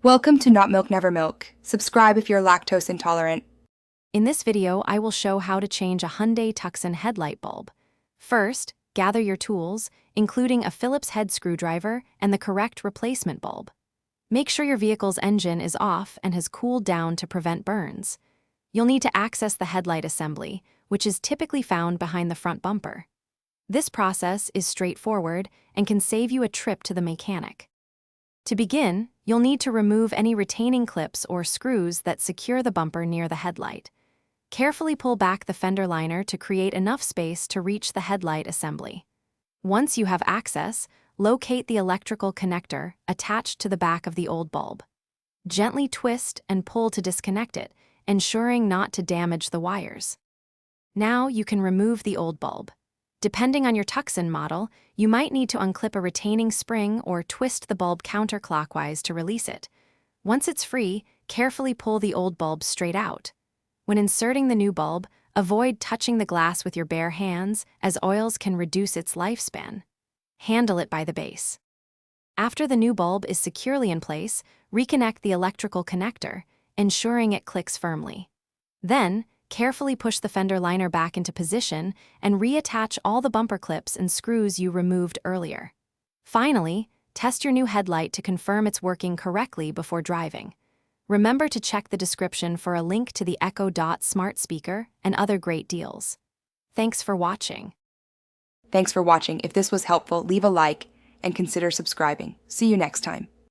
Welcome to Not Milk Never Milk. Subscribe if you're lactose intolerant. In this video, I will show how to change a Hyundai Tucson headlight bulb. First, gather your tools, including a Phillips head screwdriver and the correct replacement bulb. Make sure your vehicle's engine is off and has cooled down to prevent burns. You'll need to access the headlight assembly, which is typically found behind the front bumper. This process is straightforward and can save you a trip to the mechanic. To begin, you'll need to remove any retaining clips or screws that secure the bumper near the headlight. Carefully pull back the fender liner to create enough space to reach the headlight assembly. Once you have access, locate the electrical connector attached to the back of the old bulb. Gently twist and pull to disconnect it, ensuring not to damage the wires. Now you can remove the old bulb. Depending on your Tucson model, you might need to unclip a retaining spring or twist the bulb counterclockwise to release it. Once it's free, carefully pull the old bulb straight out. When inserting the new bulb, avoid touching the glass with your bare hands, as oils can reduce its lifespan. Handle it by the base. After the new bulb is securely in place, reconnect the electrical connector, ensuring it clicks firmly. Then, carefully push the fender liner back into position and reattach all the bumper clips and screws you removed earlier. Finally, test your new headlight to confirm it's working correctly before driving. Remember to check the description for a link to the Echo Dot smart speaker and other great deals. Thanks for watching. Thanks for watching. If this was helpful, leave a like and consider subscribing. See you next time.